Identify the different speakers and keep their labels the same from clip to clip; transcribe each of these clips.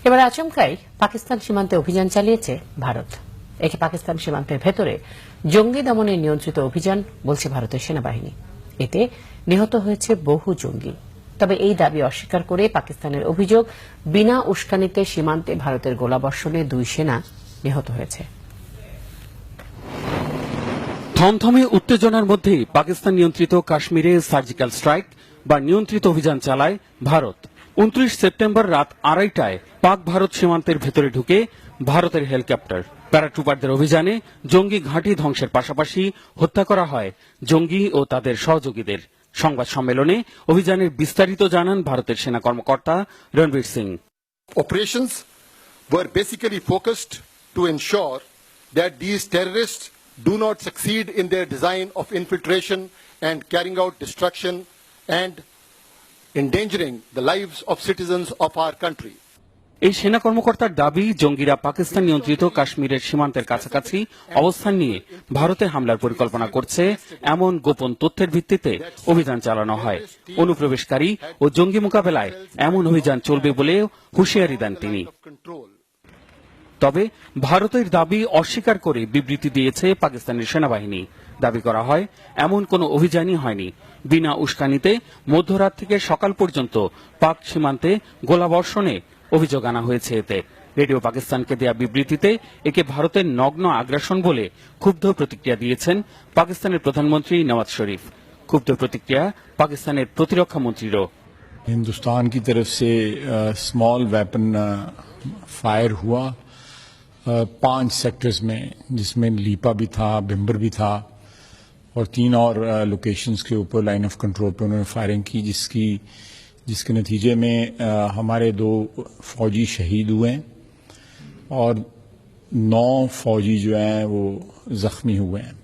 Speaker 1: এবার আচমকাই পাকিস্তান সীমান্তে অভিযান চালিয়েছে ভারত। একে পাকিস্তান সীমান্তের ভেতরে জঙ্গি দমনে নিয়ন্ত্রিত অভিযান বলছে ভারতের সেনাবাহিনী। এতে নিহত হয়েছে বহু জঙ্গি। তবে এই দাবি অস্বীকার করে পাকিস্তানের অভিযোগ, বিনা উস্কানিতে সীমান্তে ভারতের গোলাবর্ষণে 2 সেনা নিহত হয়েছে।
Speaker 2: থমথমে উত্তেজনার মধ্যেই পাকিস্তান নিয়ন্ত্রিত কাশ্মীরে সার্জিক্যাল স্ট্রাইক বা নিয়ন্ত্রিত অভিযান চালায় ভারত। 29 সেপ্টেম্বর রাত 2:30টায় পাক ভারত সীমান্তের ভেতরে ঢুকে ভারতের হেলিকপ্টার। প্যারাট্রুপারদের অভিযানে জঙ্গি ঘাঁটি ধ্বংসের পাশাপাশি হত্যা করা হয় জঙ্গি ও তাদের সহযোগীদের। সংবাদ সম্মেলনে অভিযানের বিস্তারিত জানান ভারতের সেনা কর্মকর্তা Ranbir Singh.
Speaker 3: Operations were basically focused to ensure that these terrorists do not succeed in their design of infiltration and carrying out destruction and endangering the lives of citizens of our country.
Speaker 2: এই সেনা কর্মকর্তার দাবি, জঙ্গিরা পাকিস্তান নিয়ন্ত্রিত কাশ্মীরের সীমান্তের কাছাকাছি অবস্থান নিয়ে ভারতে হামলার পরিকল্পনা করছে, এমন গোপন তথ্যের ভিত্তিতে অভিযান চালানো হয়। অনুপ্রবেশকারী ও জঙ্গি মোকাবেলায় এমন অভিযান চলবে বলেও হুঁশিয়ারি দেন তিনি। তবে ভারতের দাবি অস্বীকার করে বিবৃতি দিয়েছে পাকিস্তানের সেনাবাহিনী। দাবি করা হয়, এমন কোনো অভিযানই হয়নি। বিনা উস্কানিতে মধ্যরাত থেকে সকাল পর্যন্ত পাক সীমান্তে গোলাবর্ষণে অভিযোগ আনা হয়েছে। এতে রেডিও পাকিস্তানকে দেয়া বিবৃতিতে একে ভারতের নগ্ন আগ্রাসন বলে ক্ষুব্ধ প্রতিক্রিয়া দিয়েছেন পাকিস্তানের প্রধানমন্ত্রী নওয়াজ শরীফ। ক্ষুব্ধ প্রতিক্রিয়া পাকিস্তানের প্রতিরক্ষা মন্ত্রীরও।
Speaker 4: हिंदुस्तान की तरफ से स्मॉल वेपन फायर हुआ 5 सेक्टर्स में, जिसमें लीपा भी था, भिम्बर भी था और 3 और लोकेशंस के ऊपर लाइन ऑफ कंट्रोल पे उन्होंने फायरिंग की, जिसके नतीजे में हमारे 2 फौजी शहीद हुए हैं और 9 फौजी जो हैं वो जख्मी हुए हैं।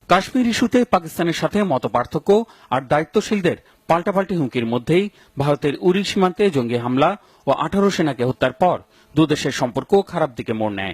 Speaker 2: কাশ্মীর ইস্যুতে পাকিস্তানের সাথে মতপার্থক্য আর দায়িত্বশীলদের পাল্টাপাল্টি হুমকির মধ্যেই ভারতের উরি সীমান্তে জঙ্গি হামলা ও 18 সেনাকে হত্যার পর 2 দেশের সম্পর্ক খারাপ দিকে মোড় নেয়।